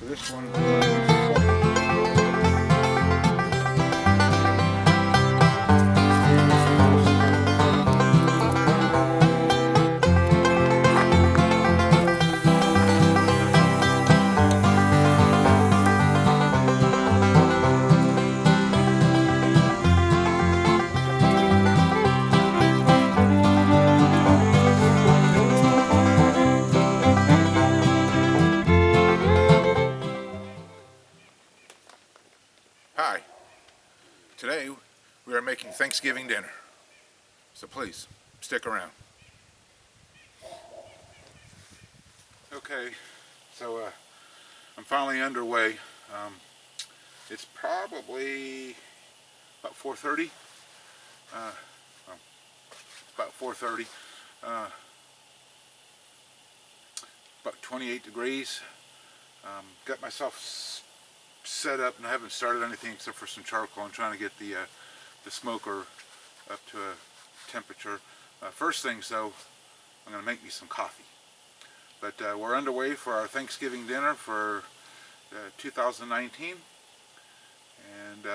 for this one. Hi, today we are making Thanksgiving dinner, so please stick around. Okay, so I'm finally underway. It's probably about 4:30. Well, it's about 4:30. About 28 degrees. Got myself set up, and I haven't started anything except for some charcoal. I'm trying to get the smoker up to a temperature. First things though, I'm going to make me some coffee. But we're underway for our Thanksgiving dinner for 2019, and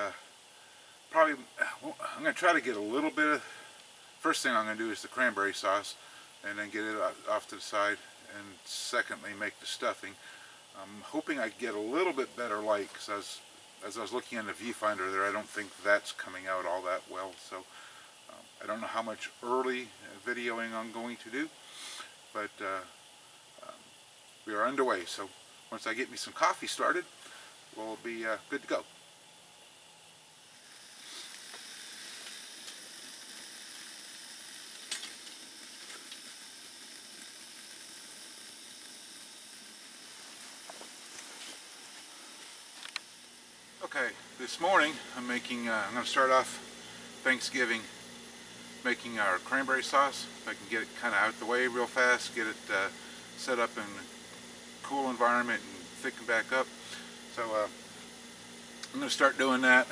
probably I'm going to try to get a little bit of. First thing I'm going to do is the cranberry sauce, and then get it off to the side, and secondly make the stuffing. I'm hoping I get a little bit better light, because as I was looking in the viewfinder there, I don't think that's coming out all that well. So I don't know how much early videoing I'm going to do, but we are underway. So once I get me some coffee started, we'll be good to go. Okay, this morning I'm going to start off Thanksgiving making our cranberry sauce. If I can get it kind of out the way real fast, get it set up in a cool environment and thicken back up. So I'm going to start doing that.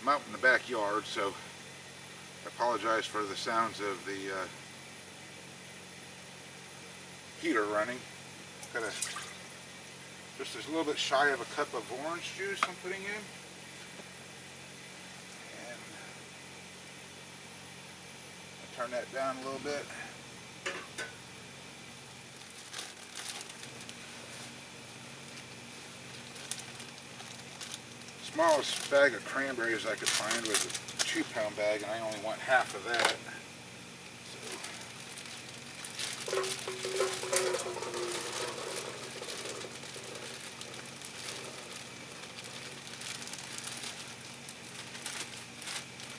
I'm out in the backyard, so I apologize for the sounds of the heater running. Got just a little bit shy of a cup of orange juice I'm putting in. And I'll turn that down a little bit. Smallest bag of cranberries I could find was a 2-pound bag, and I only want half of that.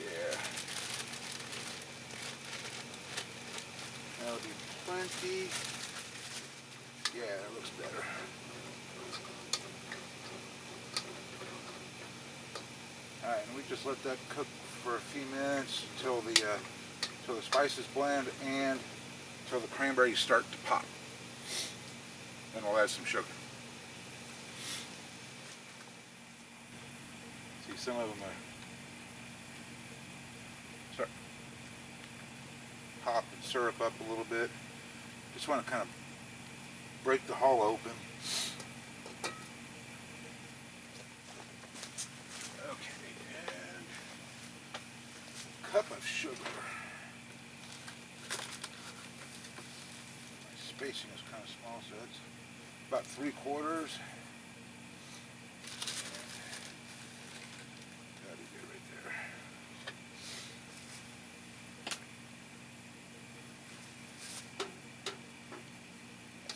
Yeah, that'll be plenty. Yeah, that looks better. Alright, and we just let that cook for a few minutes until the spices blend and until the cranberries start to pop. Then we'll add some sugar. See, some of them are start pop and syrup up a little bit. Just want to kind of break the hull open. Cup of sugar. My spacing is kind of small, so it's about 3/4. That'll be good right there.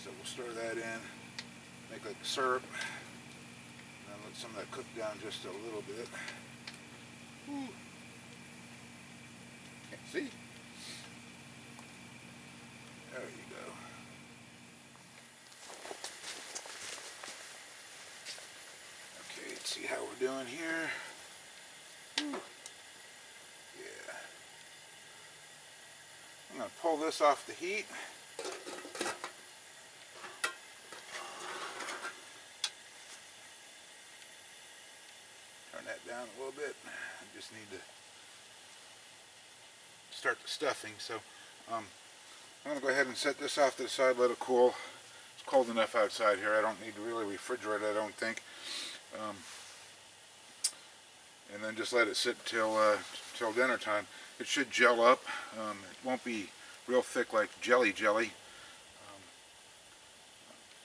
So we'll stir that in, make like syrup, and then let some of that cook down just a little bit. Ooh. See? There you go. Okay, let's see how we're doing here. Ooh. Yeah. I'm going to pull this off the heat. down a little bit. I just need to start the stuffing. So I'm going to go ahead and set this off to the side, let it cool. It's cold enough outside here. I don't need to really refrigerate it, I don't think. And then just let it sit till dinner time. It should gel up. It won't be real thick like jelly,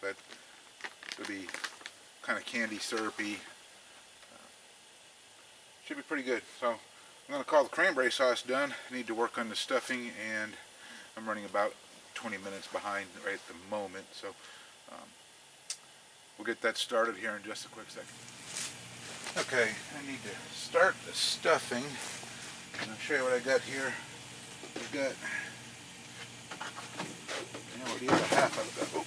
but it'll be kind of candy syrupy. Should be pretty good. So I'm going to call the cranberry sauce done. I need to work on the stuffing, and I'm running about 20 minutes behind right at the moment. So we'll get that started here in just a quick second. Okay, I need to start the stuffing, and I'll show you what I got here. We've got, what do you have? Half of it.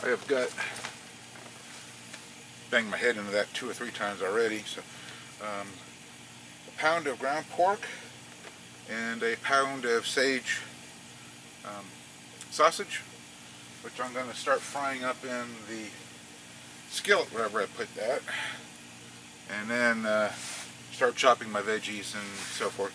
I have got, banged my head into that 2 or 3 times already. So a pound of ground pork and a pound of sage sausage, which I'm going to start frying up in the skillet wherever I put that, and then start chopping my veggies and so forth.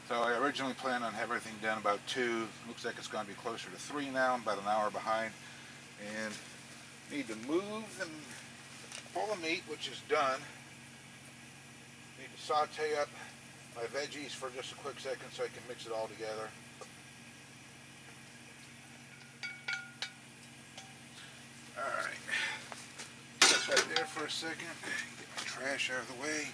So I originally planned on having everything done about 2. Looks like it's going to be closer to 3 now. I'm about an hour behind. And need to move and pull the meat, which is done. Need to saute up my veggies for just a quick second so I can mix it all together. Alright. Set that there for a second. Get my trash out of the way.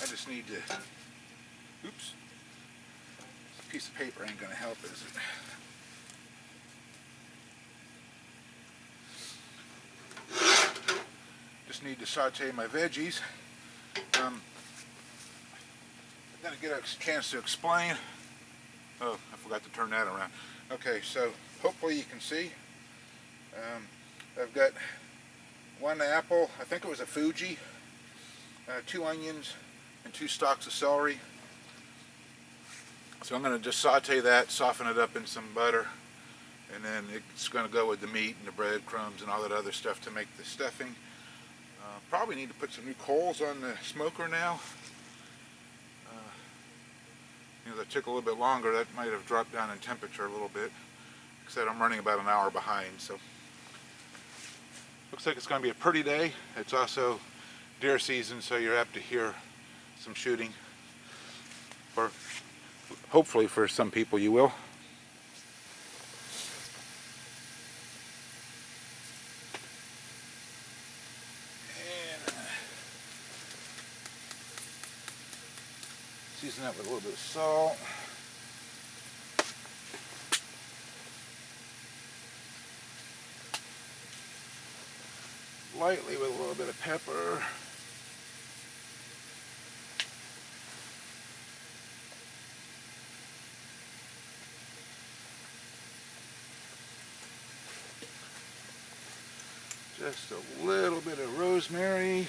I just need to, oops, this piece of paper ain't going to help, is it? Just need to saute my veggies. I'm going to get a chance to explain. Oh, I forgot to turn that around. Okay, so hopefully you can see. I've got 1 apple, I think it was a Fuji, 2 onions, and 2 stalks of celery. So I'm going to just saute that, soften it up in some butter, and then it's going to go with the meat and the breadcrumbs and all that other stuff to make the stuffing. Probably need to put some new coals on the smoker now. You know, that took a little bit longer. That might have dropped down in temperature a little bit. Like I said, I'm running about an hour behind, so looks like it's going to be a pretty day. It's also deer season, so you're apt to hear some shooting. Or hopefully for some people you will. Season that with a little bit of salt. Lightly with a little bit of pepper. Just a little bit of rosemary.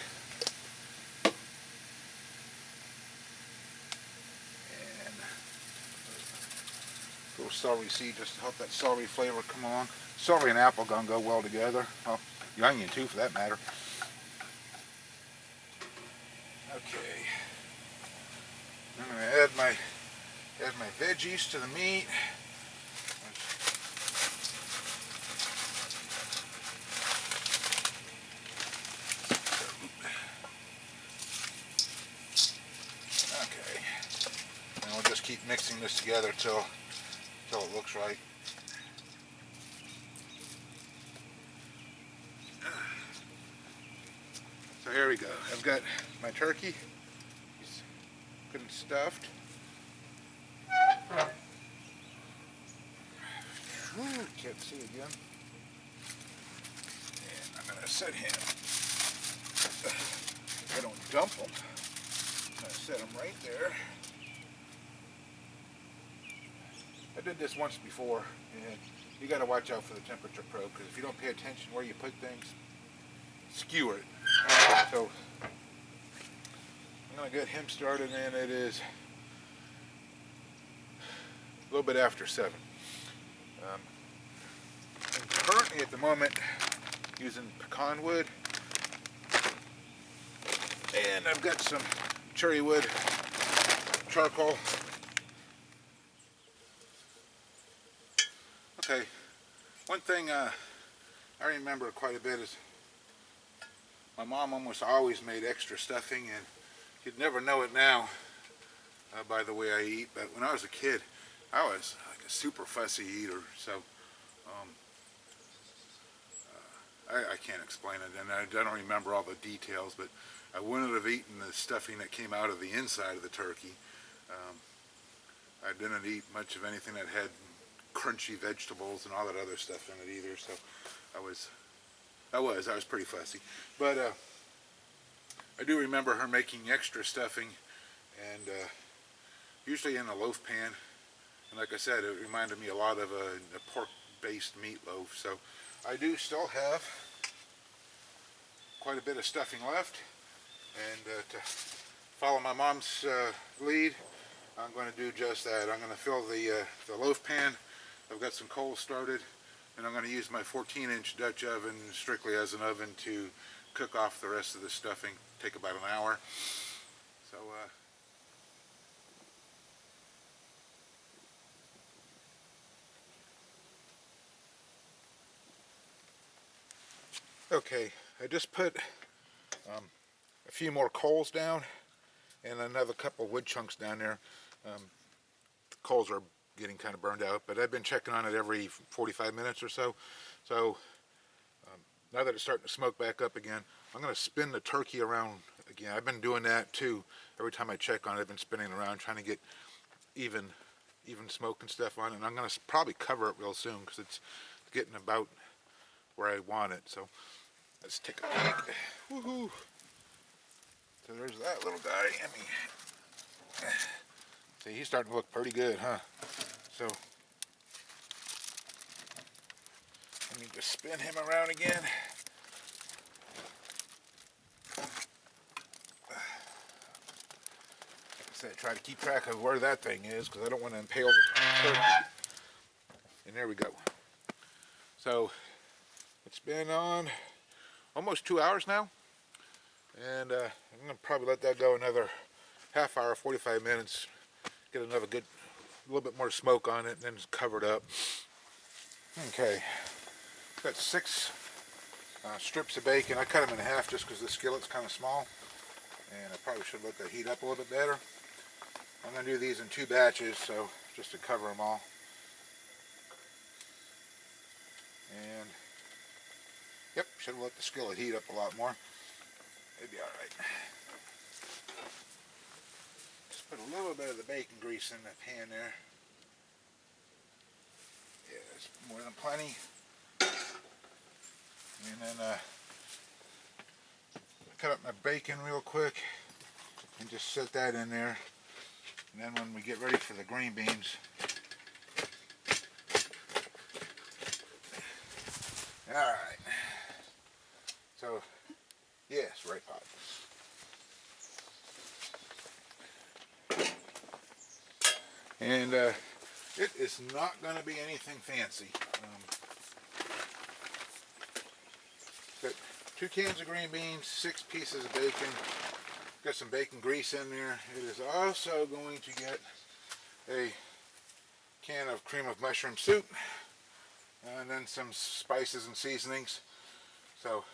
Little celery seed just to help that celery flavor come along. Celery and apple gonna go well together. Well, the onion too, for that matter. Okay, I'm gonna add my veggies to the meat. Okay, and we'll just keep mixing this together till it looks right. So here we go. I've got my turkey. He's good and stuffed. Can't see again. And I'm going to set him. I don't dump him. I'm going to set him right there. I did this once before, and you got to watch out for the temperature probe, because if you don't pay attention where you put things, skewer it. So I'm going to get him started, and it is a little bit after 7. I'm currently at the moment using pecan wood, and I've got some cherry wood charcoal. Okay, one thing I remember quite a bit is my mom almost always made extra stuffing, and you'd never know it now by the way I eat, but when I was a kid, I was like a super fussy eater, so I can't explain it, and I don't remember all the details, but I wouldn't have eaten the stuffing that came out of the inside of the turkey. I didn't eat much of anything that had crunchy vegetables and all that other stuff in it either, so I was pretty fussy. But I do remember her making extra stuffing, and usually in a loaf pan, and like I said, it reminded me a lot of a pork-based meatloaf, so I do still have quite a bit of stuffing left, and to follow my mom's lead, I'm going to do just that. I'm going to fill the loaf pan. I've got some coals started, and I'm going to use my 14-inch Dutch oven strictly as an oven to cook off the rest of the stuffing. Take about an hour. So okay, I just put a few more coals down and another couple wood chunks down there. The coals are getting kind of burned out, but I've been checking on it every 45 minutes or so. So now that it's starting to smoke back up again, I'm going to spin the turkey around again. I've been doing that too. Every time I check on it, I've been spinning around trying to get even smoke and stuff on it. And I'm going to probably cover it real soon because it's getting about where I want it. So let's take a peek. Woohoo! So there's that little guy. See, he's starting to look pretty good, huh? So let me just spin him around again. Like I said, try to keep track of where that thing is because I don't want to impale the turkey. And there we go. So it's been on almost 2 hours now, and I'm going to probably let that go another half hour, 45 minutes, get another good, a little bit more smoke on it, and then just cover it up. Okay, got 6 strips of bacon. I cut them in half just because the skillet's kind of small, and I probably should let that heat up a little bit better. I'm going to do these in 2 batches, so just to cover them all. And yep, should have let the skillet heat up a lot more. It'd be alright. Just put a little bit of the bacon grease in the pan there. Yeah, that's more than plenty. And then cut up my bacon real quick and just set that in there. And then when we get ready for the green beans, alright. So, yes, right pot. And it is not going to be anything fancy. Got 2 cans of green beans, 6 pieces of bacon. Got some bacon grease in there. It is also going to get a can of cream of mushroom soup, and then some spices and seasonings. So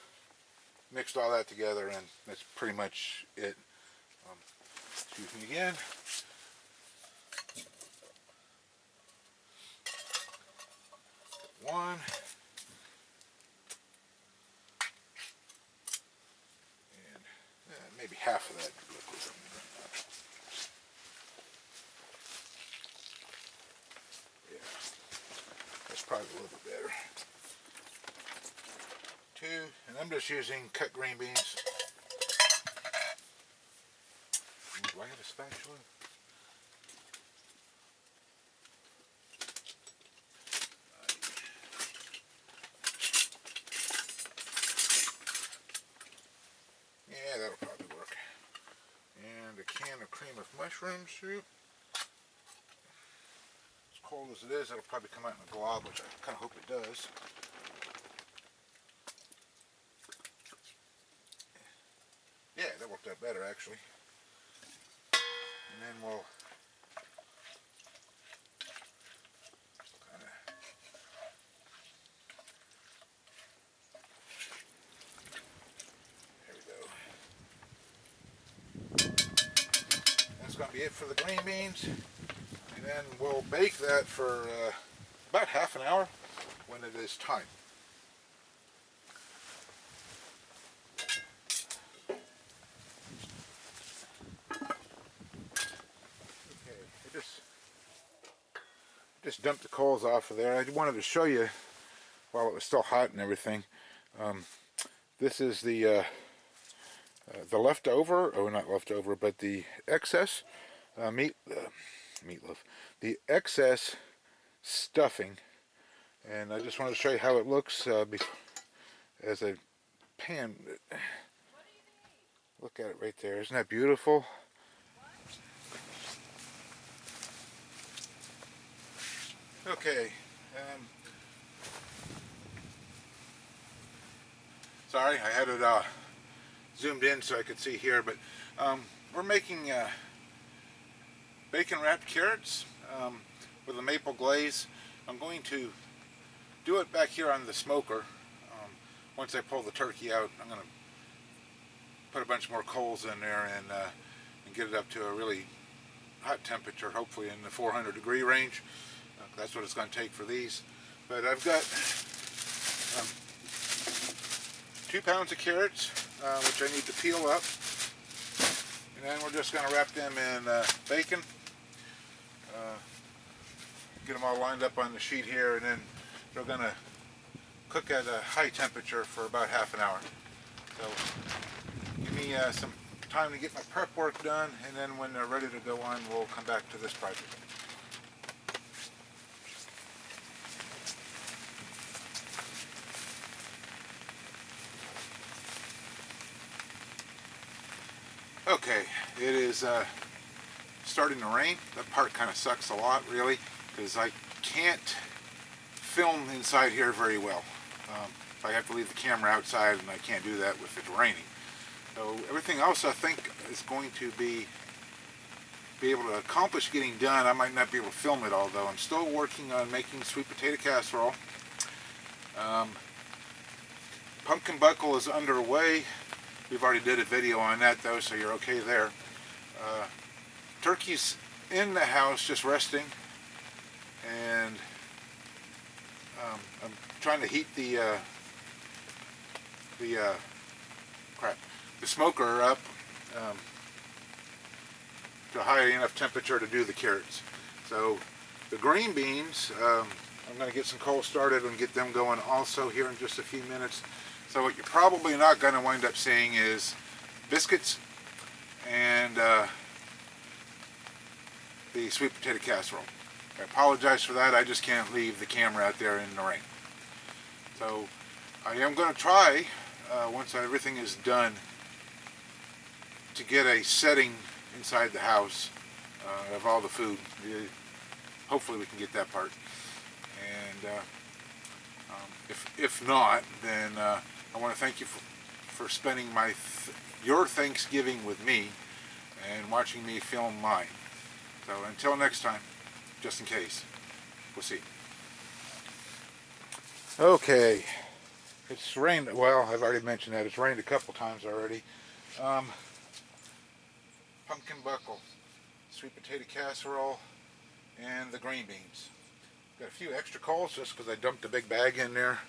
mixed all that together, and that's pretty much it. Excuse me again. One. And maybe half of that liquid. Yeah, that's probably a little bit better. 2, and I'm just using cut green beans. Do I have a spatula? Yeah, that'll probably work. And a can of cream of mushroom soup. As cold as it is, it'll probably come out in a glob, which I kind of hope it does. Yeah, that worked out better actually. And then we'll kind of that's going to be it for the green beans, and then we'll bake that for about half an hour when it is time. Okay, I just dumped the coals off of there. I wanted to show you while it was still hot and everything. This is the leftover, or not leftover, but the excess meatloaf, the excess stuffing, and I just wanted to show you how it looks as a pan. Look at it right there. Isn't that beautiful? Okay. Sorry, I had it zoomed in so I could see here, but we're making bacon wrapped carrots with a maple glaze. I'm going to do it back here on the smoker. Once I pull the turkey out, I'm going to put a bunch more coals in there and get it up to a really hot temperature, hopefully in the 400 degree range. That's what it's going to take for these. But I've got 2 pounds of carrots, which I need to peel up. And then we're just going to wrap them in bacon. Get them all lined up on the sheet here, and then they're going to cook at a high temperature for about half an hour. So give me some time to get my prep work done, and then when they're ready to go on, we'll come back to this project. Okay, it is starting to rain. That part kind of sucks a lot, really, because I can't film inside here very well. I have to leave the camera outside, and I can't do that if it's raining. So everything else I think is going to be be able to accomplish getting done. I might not be able to film it all though. I'm still working on making sweet potato casserole. Pumpkin buckle is underway. We've already did a video on that though, so you're okay there. Turkey's in the house just resting, and I'm trying to heat the smoker up to a high enough temperature to do the carrots. So the green beans, I'm going to get some coal started and get them going also here in just a few minutes. So what you're probably not going to wind up seeing is biscuits and the sweet potato casserole. I apologize for that. I just can't leave the camera out there in the rain. So I am going to try, once everything is done, to get a setting inside the house of all the food. Hopefully we can get that part. And if not, then I want to thank you for spending your Thanksgiving with me and watching me film mine. So until next time, just in case, we'll see. Okay, it's rained, well, I've already mentioned that, it's rained a couple times already. Pumpkin buckle, sweet potato casserole, and the green beans. Got a few extra coals just because I dumped a big bag in there.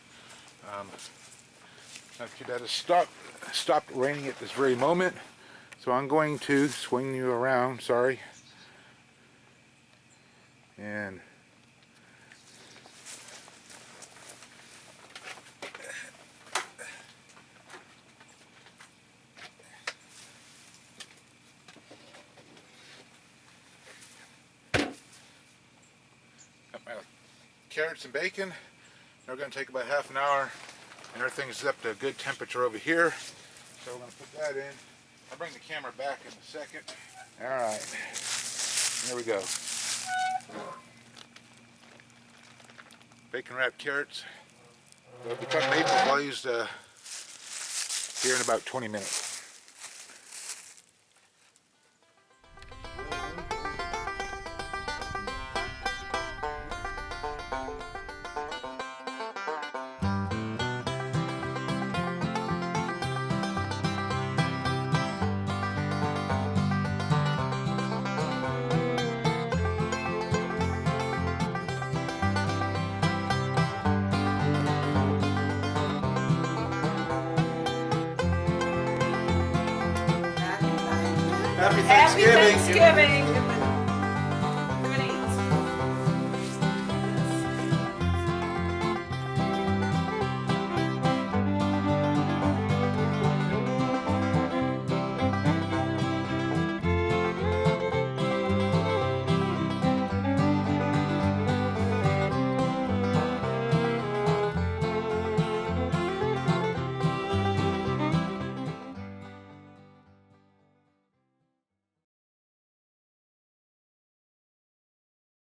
Actually, that has stopped raining at this very moment, so I'm going to swing you around, sorry, and got my carrots and bacon. They're going to take about half an hour, and everything's up to a good temperature over here. So we're going to put that in. I'll bring the camera back in a second. Alright, there we go. Bacon wrapped carrots. They'll become maple glazed here in about 20 minutes. Happy Thanksgiving! Happy Thanksgiving!